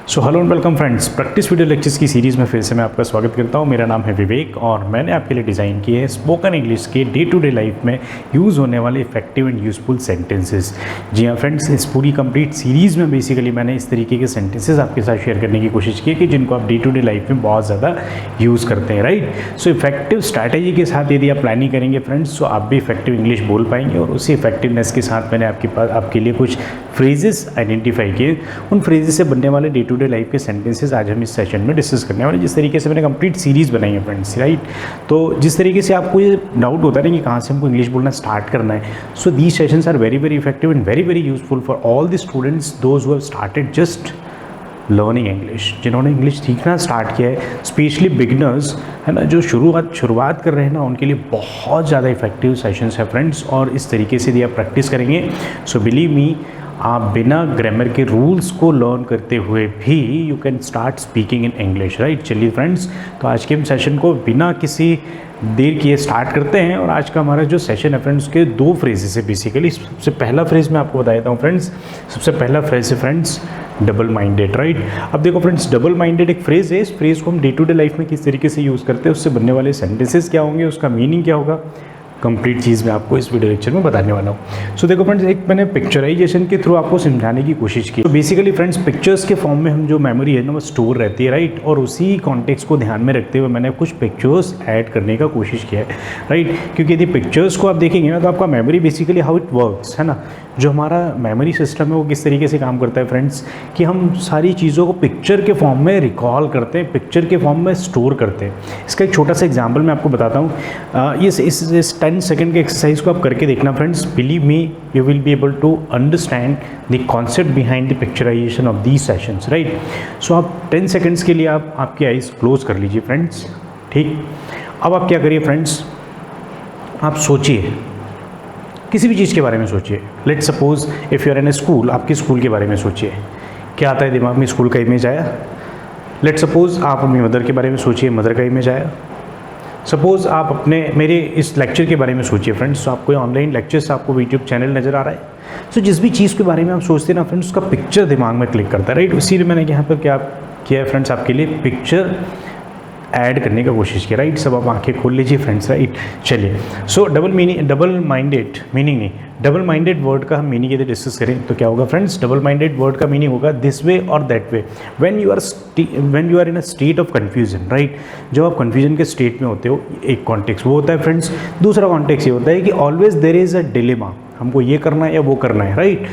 So hello and welcome friends, practice video lectures की series में फिर से मैं आपका स्वागत करता हूं। मेरा नाम है विवेक और मैंने आपके लिए डिज़ाइन किए हैं स्पोकन इंग्लिश के डे टू डे लाइफ में यूज़ होने वाले इफेक्टिव एंड यूज़फुल सेंटेंसेस। जी हाँ फ्रेंड्स, इस पूरी कंप्लीट सीरीज़ में बेसिकली मैंने इस तरीके के सेंटेंसेस आपके साथ शेयर करने की कोशिश की है कि जिनको आप डे टू डे लाइफ में बहुत ज़्यादा यूज़ करते हैं, राइट। सो इफेक्टिव स्ट्रैटेजी के साथ यदि आप प्लानिंग करेंगे फ्रेंड्स, तो आप भी इफेक्टिव इंग्लिश बोल पाएंगे। और उसी इफेक्टिवनेस के साथ मैंने आपके लिए कुछ फ्रेजेस आइडेंटिफाई किए। उन फ्रेजेस से बनने वाले डे टू डे लाइफ के सेंटेंसेस आज हम इस सेशन में डिस्कस करने वाले। जिस तरीके से मैंने कंप्लीट सीरीज़ बनाई है फ्रेंड्स, राइट। तो जिस तरीके से आपको ये डाउट होता है ना कि कहाँ से हमको इंग्लिश बोलना स्टार्ट करना है, so these sessions are very very effective and very very useful for all the students those who have started just learning English. जिन्होंने इंग्लिश सीखना स्टार्ट किया है, स्पेशली बिगिनर्स है ना, जो शुरुआत कर रहे हैं ना, उनके लिए बहुत ज़्यादा इफेक्टिव सेशंस है फ्रेंड्स। और इस तरीके से यदि आप प्रैक्टिस करेंगे, सो बिलीव मी, आप बिना ग्रामर के रूल्स को लर्न करते हुए भी you can start speaking in English, right. चलिए फ्रेंड्स, तो आज के हम सेशन को बिना किसी देर किए स्टार्ट करते हैं। और आज का हमारा जो सेशन है फ्रेंड्स, के दो फ्रेजेस है बेसिकली। सबसे पहला फ्रेज मैं आपको बता देता हूँ फ्रेंड्स। सबसे पहला फ्रेज है फ्रेंड्स डबल माइंडेड, राइट। अब देखो फ्रेंड्स, डबल माइंडेड एक फ्रेज है। इस फ्रेज को हम डे टू डे लाइफ में किस तरीके से यूज़ करते हैं, उससे बनने वाले सेंटेंसेस क्या होंगे, उसका मीनिंग क्या होगा, कंप्लीट चीज़ मैं आपको इस वीडियो लेक्चर में बताने वाला हूँ। सो देखो फ्रेंड्स, एक मैंने पिक्चराइजेशन के थ्रू आपको समझाने की कोशिश की। तो बेसिकली फ्रेंड्स, पिक्चर्स के फॉर्म में हम जो मेमोरी है ना, वो स्टोर रहती है, राइट। और उसी कॉन्टेक्स्ट को ध्यान में रखते हुए मैंने कुछ पिक्चर्स ऐड करने का कोशिश किया है, राइट। क्योंकि यदि पिक्चर्स को आप देखेंगे ना, तो आपका memory basically how it works है ना, जो हमारा मेमोरी सिस्टम है वो किस तरीके से काम करता है फ्रेंड्स, कि हम सारी चीज़ों को पिक्चर के फॉर्म में रिकॉल करते हैं, पिक्चर के फॉर्म में स्टोर करते हैं। इसका एक छोटा सा एग्जांपल मैं आपको बताता हूँ। इस 10 सेकंड के एक्सरसाइज को आप करके देखना friends. Believe me, you will be able to understand the concept behind the picturisation of these sessions, right. So आप 10 सेकंड्स के लिए आप आपकी आइज़ क्लोज कर लीजिए फ्रेंड्स, ठीक। अब आप क्या करिए फ्रेंड्स, आप सोचिए, किसी भी चीज़ के बारे में सोचिए। Let's suppose if you are in a school, आपके स्कूल के बारे में सोचिए। क्या आता है दिमाग में, स्कूल का इमेज आया। लेट्स सपोज आप अपनी मदर के बारे में सोचिए, मदर का इमेज आया। सपोज आप मेरे इस लेक्चर के बारे में सोचिए फ्रेंड्स। तो आपको ऑनलाइन लेक्चर्स, आपको यूट्यूब चैनल नज़र आ रहा है। सो जिस भी चीज़ के बारे में आप सोचते हैं ना फ्रेंड्स, उसका पिक्चर दिमाग में क्लिक करता है, राइट। इसीलिए मैंने यहाँ पर क्या किया है फ्रेंड्स, आपके लिए पिक्चर ऐड करने का कोशिश किया, राइट। सब आप आंखें खोल लीजिए फ्रेंड्स, राइट। चलिए, सो डबल माइंडेड वर्ड का हम मीनिंग यदि डिस्कस करें तो क्या होगा फ्रेंड्स। डबल माइंडेड वर्ड का मीनिंग होगा दिस वे और that way, when you are in a state of confusion, right. जब आप कन्फ्यूजन के स्टेट में होते हो, एक कॉन्टेक्स्ट वो होता है फ्रेंड्स। दूसरा कॉन्टेक्स्ट ये होता है कि always there is a dilemma, हमको ये करना है या वो करना है, राइट।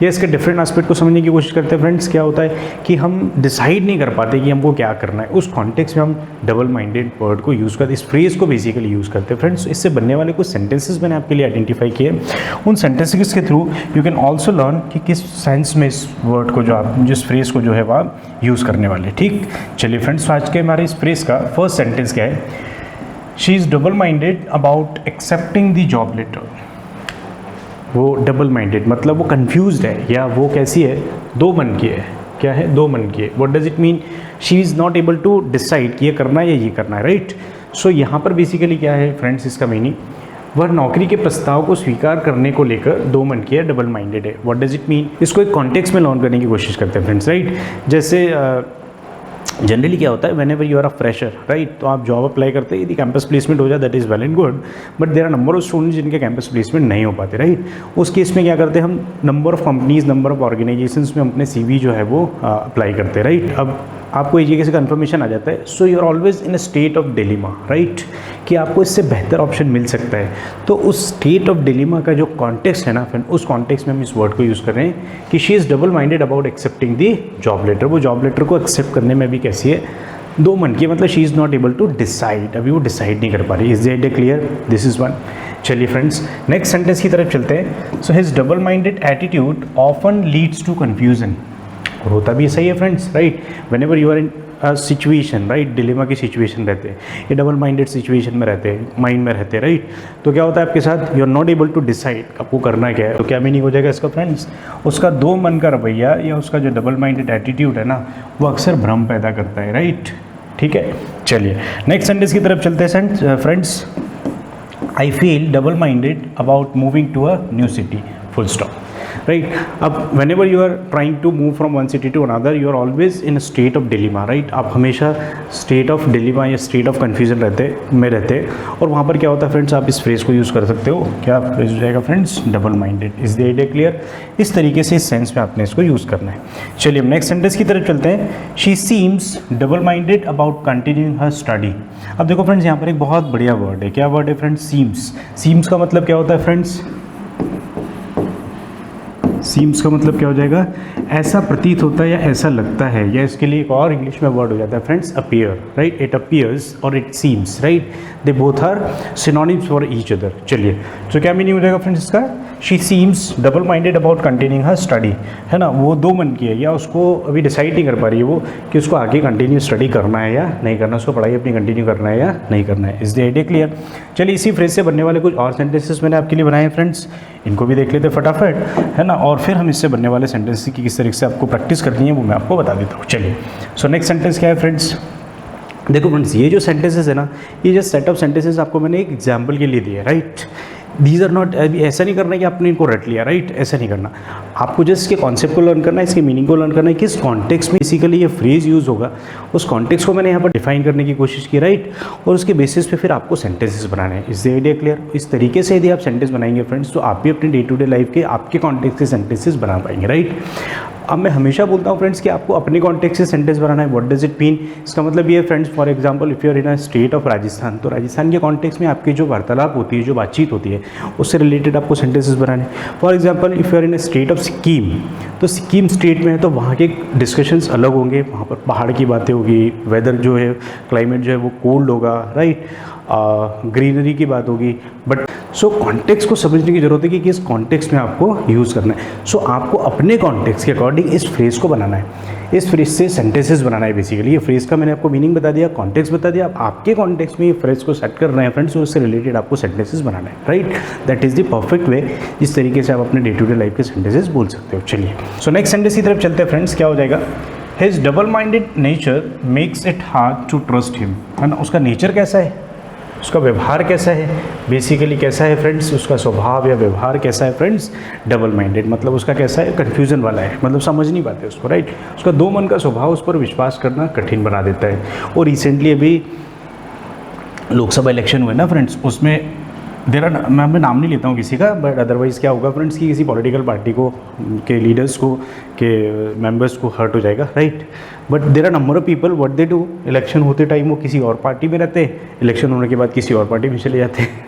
ये इसके डिफरेंट एस्पेक्ट को समझने की कोशिश करते हैं फ्रेंड्स। क्या होता है कि हम डिसाइड नहीं कर पाते कि हमको क्या करना है, उस कॉन्टेक्स्ट में हम डबल माइंडेड वर्ड को यूज़ करते हैं, इस फ्रेज को बेसिकली यूज़ करते हैं फ्रेंड्स। इससे बनने वाले कुछ सेंटेंसेस मैंने आपके लिए आइडेंटिफाई किए। उन सेंटेंसेस के through you can also learn कि किस सेंस में इस वर्ड को, जो आप जिस फ्रेज को जो है वह यूज़ करने वाले, ठीक। चलिए फ्रेंड्स, आज के हमारे इस फ्रेज का फर्स्ट सेंटेंस क्या है। She is double minded about accepting the job letter. वो डबल माइंडेड मतलब वो कंफ्यूज्ड है, या वो कैसी है, दो मन की है। क्या है, दो मन की है। What does it mean, she is not able to decide कि ये करना है या ये करना है, राइट। सो यहाँ पर बेसिकली क्या है फ्रेंड्स, इसका मीनिंग, वह नौकरी के प्रस्ताव को स्वीकार करने को लेकर दो मन की है, डबल माइंडेड है। व्हाट डज इट मीन, इसको एक कॉन्टेक्स्ट में लर्न करने की कोशिश करते हैं फ्रेंड्स, राइट। जैसे जनरली क्या होता है, whenever you are a fresher, right, तो आप जॉब अप्लाई करते हैं, यदि कैंपस प्लेसमेंट हो जाए that is well and good, but there are number of students जिनके कैंपस प्लेसमेंट नहीं हो पाते, राइट। उस केस में क्या करते हैं हम, number of companies, number of organisations में अपने CV जो है वो अप्लाई करते हैं, राइट। अब आपको एक जगह से कन्फर्मेशन आ जाता है, so you are always in a state of dilemma, right, कि आपको इससे बेहतर ऑप्शन मिल सकता है। तो उस स्टेट ऑफ डिलेमा का जो कॉन्टेक्स्ट है ना फ्रेंड, उस कॉन्टेक्स्ट में हम इस वर्ड को यूज़ कर रहे हैं कि she is double minded about accepting the job letter. वो जॉब लेटर को एक्सेप्ट करने में भी कैसी है, दो मन की, मतलब she is not able to decide, अभी वो डिसाइड नहीं कर पा रही। Is that clear, this is one. चलिए फ्रेंड्स, नेक्स्ट सेंटेंस की तरफ चलते हैं। So his double minded attitude often leads to confusion. और होता भी सही है friends, right. When ever you are in situation, right, dilemma की सिचुएशन रहते हैं, ये डबल माइंडेड सिचुएशन में रहते हैं, माइंड में रहते हैं, राइट। तो क्या होता है आपके साथ, you are not able to decide आपको करना क्या है। तो क्या मीनिंग हो जाएगा इसका फ्रेंड्स, उसका दो मन का रवैया या उसका जो डबल माइंडेड एटीट्यूड है ना, वो अक्सर भ्रम पैदा करता है, राइट, ठीक है। चलिए नेक्स्ट सेंटेंस की तरफ चलते हैं friends. I feel double minded about moving to a new city, full stop. Right. अब whenever you are trying to move from one city to another, you are always in state of dilemma, right. आप हमेशा state of dilemma या state of confusion रहते और वहाँ पर क्या होता है फ्रेंड्स, आप इस फ्रेज को यूज़ कर सकते हो। क्या फ्रेज हो जाएगा friends, double minded. Is the idea clear? इस तरीके से इस सेंस में आपने इसको यूज़ करना है। चलिए नेक्स्ट सेंटेंस की तरफ चलते हैं। She seems double minded about continuing her study. अब देखो फ्रेंड्स, यहाँ पर एक बहुत बढ़िया वर्ड है। क्या वर्ड है फ्रेंड्स? सीम्स। सीम्स का मतलब क्या होता है फ्रेंड्स? सीम्स का मतलब क्या हो जाएगा? ऐसा प्रतीत होता है या ऐसा लगता है, या इसके लिए एक और इंग्लिश में वर्ड हो जाता है friends, appear, right. It appears और it seems, right. They both are synonyms for each other. चलिए, तो क्या मीनिंग हो जाएगा फ्रेंड्स इसका? She seems double minded about continuing her study, है ना। वो दो मन की है, या उसको अभी डिसाइड नहीं कर पा रही है वो कि उसको आगे कंटिन्यू स्टडी करना है या नहीं करना, उसको पढ़ाई अपनी कंटिन्यू करना है या नहीं करना है। Is the idea clear? चलिए, इसी फ्रेज से बनने वाले कुछ और सेंटेंसेस मैंने आपके लिए बनाए हैं फ्रेंड्स, इनको भी देख लेते फटाफट, है ना। और फिर हम इससे बनने वाले सेंटेंस की किस तरीके से आपको प्रैक्टिस करनी है वो मैं आपको बता देता हूँ। चलिए, सो नेक्स्ट सेंटेंस क्या है फ्रेंड्स? देखो फ्रेंड्स, ये जो सेंटेंसेस है ना, ये जो सेट ऑफ सेंटेंसेस आपको मैंने एक एग्जाम्पल के लिए दिए, राइट। दीज आर नॉट, ऐसा नहीं करना है कि आपने इनको रट लिया, राइट। ऐसा नहीं करना, आपको जस्ट इसके कॉन्सेप्ट को लर्न करना है, इसके मीनिंग को लर्न करना है, किस कॉन्टेक्स्ट में बेसिकली ये फ्रेज यूज़ होगा, उस कॉन्टेक्स्ट को मैंने यहाँ पर डिफाइन करने की कोशिश की, राइट। और उसके बेसिस पे फिर आपको सेंटेंसेस बनाने हैं। इस आइडिया क्लियर? इस तरीके से यदि आप सेंटेंस बनाएंगे फ्रेंड्स, तो आप भी अपने डे टू डे लाइफ के आपके कॉन्टेक्स्ट के सेंटेंसेस बना पाएंगे, राइट। अब मैं हमेशा बोलता हूँ फ्रेंड्स कि आपको अपने कॉन्टेक्स्ट से सेंटेंस बनाना है। What does it mean? इसका मतलब ये है friends, for example if you are in a state of Rajasthan, तो राजस्थान के कॉन्टेक्स्ट में आपकी जो वार्तालाप होती है, जो बातचीत होती है, उससे रिलेटेड आपको सेंटेंसेस बनाने हैं। For example if you are in a state of Sikkim, तो सिक्किम स्टेट में है तो वहाँ के डिस्कशंस अलग होंगे, वहाँ पर पहाड़ की बातें होगी, वेदर जो है, क्लाइमेट जो है वो कोल्ड होगा, राइट। ग्रीनरी की बात होगी। बट सो कॉन्टेक्स्ट को समझने की जरूरत है कि किस कॉन्टेक्स्ट में आपको यूज़ करना है। सो आपको अपने कॉन्टेक्स्ट के अकॉर्डिंग इस फ्रेज को बनाना है, इस फ्रेज से सेंटेंसेस बनाना है। बेसिकली ये फ्रेज का मैंने आपको मीनिंग बता दिया, कॉन्टेक्स्ट बता दिया। आप आपके कॉन्टेक्स्ट में ये फ्रेज को सेट कर रहे हैं फ्रेंड्स, उससे रिलेटेड आपको सेंटेंसेस बनाना है, right. That is the perfect way जिस तरीके से आप अपने डे टू डे लाइफ के सेंटेंसेस बोल सकते हो। चलिए, सो नेक्स्ट सेंटेंस की तरफ चलते हैं फ्रेंड्स। क्या हो जाएगा? His double minded nature makes it hard to trust him, है ना। उसका नेचर कैसा है, उसका व्यवहार कैसा है, बेसिकली कैसा है फ्रेंड्स, उसका स्वभाव या व्यवहार कैसा है फ्रेंड्स? डबल माइंडेड मतलब उसका कैसा है? कन्फ्यूजन वाला है, मतलब समझ नहीं पाते उसको, राइट। उसका दो मन का स्वभाव उस पर विश्वास करना कठिन बना देता है। और रिसेंटली अभी लोकसभा इलेक्शन हुए ना फ्रेंड्स, उसमें मैं नाम नहीं लेता हूँ किसी का, बट अदरवाइज़ क्या होगा फ्रेंड्स कि किसी पॉलिटिकल पार्टी को के लीडर्स को के मेंबर्स को हर्ट हो जाएगा, right. But there are number of people what they do, election होते टाइम वो किसी और पार्टी में रहते हैं, इलेक्शन होने के बाद किसी और पार्टी में चले जाते हैं।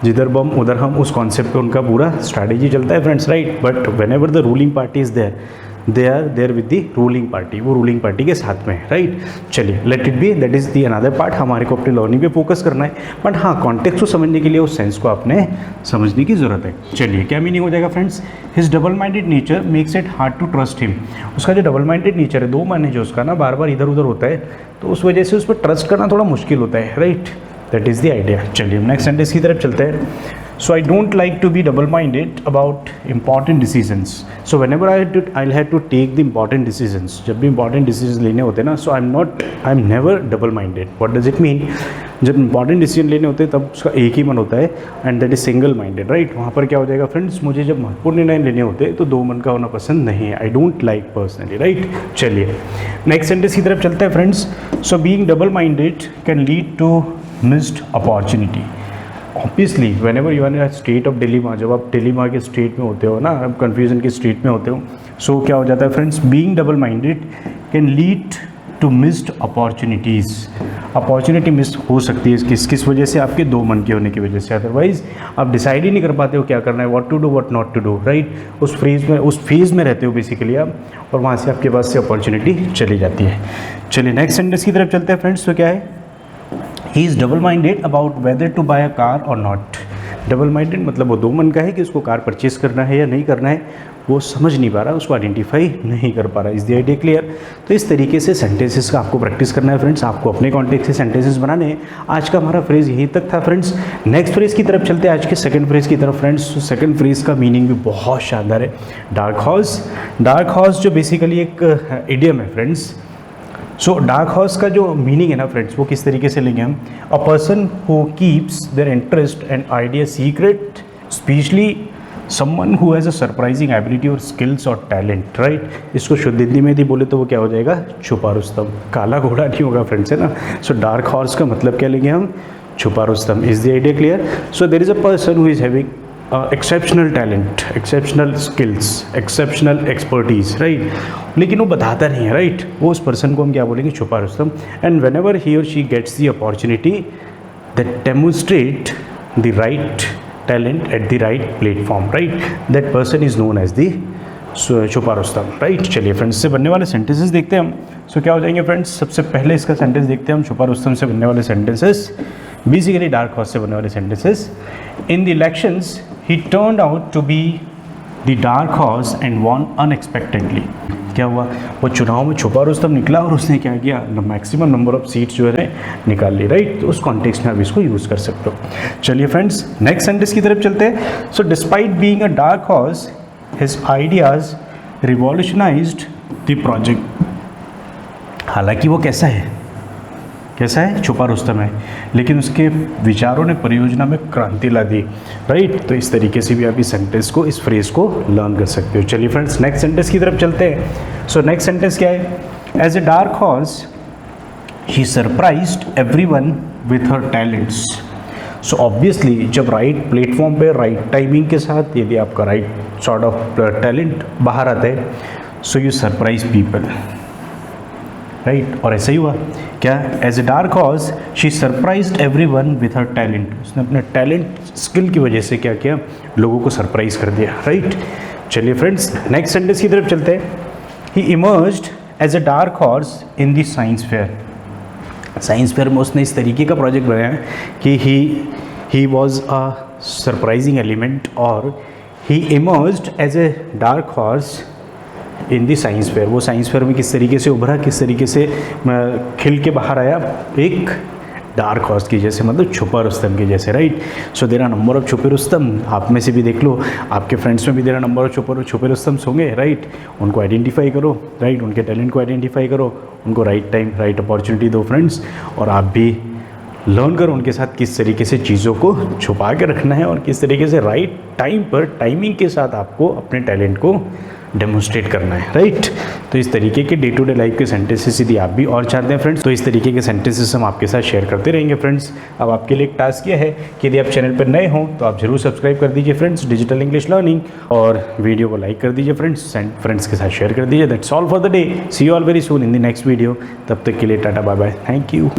जिधर बम उधर हम, उस कॉन्सेप्ट पे उनका पूरा स्ट्रैटेजी चलता है friends, right. But whenever the ruling party is there, they are there with the ruling party, वो रूलिंग पार्टी के साथ में है, राइट। चलिए, let it be, that is the another part. हमारे को अपनी लर्निंग पे फोकस करना है, बट हाँ, कॉन्टेक्स्ट को समझने के लिए उस सेंस को आपने समझने की ज़रूरत है। चलिए, क्या मीनिंग हो जाएगा friends? His double minded nature makes it hard to trust him. उसका जो डबल माइंडेड नेचर है, दो मन है जो उसका ना, बार बार इधर उधर होता है, तो उस वजह से उस पर ट्रस्ट करना थोड़ा मुश्किल होता है, right. That is the idea. चलिए, नेक्स्ट सेंटेंस की तरफ चलते हैं। So I don't like to be double-minded about important decisions. So whenever I'll have to take the important decisions. जब भी important decisions लेने होते हैं ना, so I'm never double-minded. What does it mean? जब important decision लेने होते हैं तब उसका एक ही मन होता है, and that is single-minded, right? वहाँ पर क्या हो जाएगा फ्रेंड्स? मुझे जब महत्वपूर्ण निर्णय लेने होते हैं तो दो मन का होना पसंद नहीं है। I don't like personally, right? चलिए, नेक्स्ट सेंटेंस की तरफ चलते हैं friends. So being double-minded can lead to missed opportunity. Obviously whenever you are in state of dilemma, जब आप डिलीमा के स्टेट में होते हो ना, आप कन्फ्यूजन के स्टेट में होते हो, सो क्या हो जाता है friends? Being double minded can lead to missed opportunities. Opportunity miss हो सकती है किस वजह से? आपके दो मन के होने की वजह से। अदरवाइज आप डिसाइड ही नहीं कर पाते हो क्या करना है, what to do what not to do, right. उस फेज में रहते हो बेसिकली आप, और वहाँ से आपके पास से अपॉर्चुनिटी चली जाती है। चलिए, नेक्स्ट सेंटेंस की तरफ चलते हैं फ्रेंड्स। तो क्या है? He is double minded about whether to buy a car or not. Double minded मतलब वो दो मन का है कि उसको कार परचेस करना है या नहीं करना है, वो समझ नहीं पा रहा, उसको आइडेंटिफाई नहीं कर पा रहा। Is the idea clear? तो इस तरीके से सेंटेंसेस का आपको प्रैक्टिस करना है फ्रेंड्स, आपको अपने कॉन्टेक्स्ट से सेंटेंसेस बनाने हैं। आज का हमारा फ्रेज यहीं तक था फ्रेंड्स। नेक्स्ट फ्रेज की तरफ चलते हैं, आज के सेकंड फ्रेज की तरफ फ्रेंड्स। तो सेकंड फ्रेज का मीनिंग भी बहुत शानदार है, डार्क हॉर्स। डार्क हॉर्स जो बेसिकली एक इडियम है फ्रेंड्स। सो डार्क हॉर्स का जो मीनिंग है ना फ्रेंड्स, वो किस तरीके से लेंगे हम? अ person who keeps their interest and idea secret, specially someone who has a surprising ability और स्किल्स और टैलेंट, राइट। इसको शुद्ध हिंदी में यदि बोले तो वो क्या हो जाएगा, छुपा रुस्तम। काला घोड़ा नहीं होगा फ्रेंड्स, है ना। सो डार्क हॉर्स का मतलब क्या लेंगे हम, छुपा रुस्तम। Is the idea clear? So there is a person who is having exceptional talent, exceptional skills, exceptional expertise, right, लेकिन वो बताता नहीं है, राइट। वो उस पर्सन को हम क्या बोलेंगे, छुपा रुस्तम। एंड वेन एवर ही और she gets the opportunity that demonstrate the right talent at the right platform, right, that person is known as the छुपा रुस्तम, राइट। चलिए फ्रेंड्स, इससे बनने वाले सेंटेंसेस देखते हैं हम। सो क्या हो जाएंगे फ्रेंड्स, सबसे पहले इसका सेंटेंस देखते हैं हम, छुपा रुस्तम से बनने वाले सेंटेंसेस, बेसिकली डार्क हॉर्स से बनने वाले sentences. In the elections he turned out to be the dark horse and won unexpectedly। क्या हुआ, वो चुनाव में छुपा रुस्तम निकला और उसने क्या किया, मैक्सिमम नंबर ऑफ सीट्स जो है निकाल ली, राइट। तो उस कॉन्टेक्स्ट में आप इसको यूज़ कर सकते हो। चलिए फ्रेंड्स, नेक्स्ट सेंटेंस की तरफ चलते हैं। So despite being a dark horse his ideas revolutionised the project. हालांकि वो कैसा है, कैसा है, छुपा रुस्तम है, लेकिन उसके विचारों ने परियोजना में क्रांति ला दी, राइट। तो इस तरीके से भी आप इस सेंटेंस को, इस फ्रेज को लर्न कर सकते हो। चलिए फ्रेंड्स, नेक्स्ट सेंटेंस की तरफ चलते हैं। सो नेक्स्ट सेंटेंस क्या है, as a dark horse he surprised everyone with her talents. So obviously जब राइट प्लेटफॉर्म पे राइट टाइमिंग के साथ यदि आपका राइट सॉर्ट ऑफ टैलेंट बाहर आता है, so you surprise people, right. और ऐसा ही हुआ क्या, as a dark horse she surprised everyone with her talent. उसने अपने टैलेंट स्किल की वजह से क्या किया, लोगों को सरप्राइज कर दिया, राइट। चलिए फ्रेंड्स, नेक्स्ट सेंटेंस की तरफ चलते हैं। He emerged as a dark horse in the science fair. Science fair में उसने इस तरीके का प्रोजेक्ट बनाया कि he was a surprising element, और he emerged as a dark horse in the science fair. वो साइंस फेयर में किस तरीके से उभरा, किस तरीके से खिल के बाहर आया, एक डार्क हॉर्स की जैसे, मतलब छुपा रुस्तम की जैसे, right. So there are number of छुपे रुस्तम। आप में से भी देख लो, आपके फ्रेंड्स में भी देयर आर नंबर ऑफ छुपे रुस्तम होंगे, राइट। उनको आइडेंटिफाई करो, राइट, उनके टैलेंट को आइडेंटिफाई करो, उनको राइट टाइम राइट अपॉर्चुनिटी दो फ्रेंड्स, और आप भी लर्न करो उनके साथ किस तरीके से चीज़ों को छुपा के रखना है और किस तरीके से राइट टाइम पर टाइमिंग के साथ आपको अपने टैलेंट को डेमोन्स्ट्रेट करना है, राइट। तो इस तरीके के डे टू डे लाइफ के सेंटेंसेस यदि आप भी और चाहते हैं फ्रेंड्स, तो इस तरीके के सेंटेंसेस हम आपके साथ शेयर करते रहेंगे फ्रेंड्स। अब आपके लिए एक टास्क यह है कि यदि आप चैनल पर नए हों तो आप जरूर सब्सक्राइब कर दीजिए फ्रेंड्स, डिजिटल इंग्लिश लर्निंग, और वीडियो को लाइक कर दीजिए फ्रेंड्स के साथ शेयर कर दीजिए। That's all for the day. See you all very soon in the next video. तब तक के लिए tata bye bye, thank you.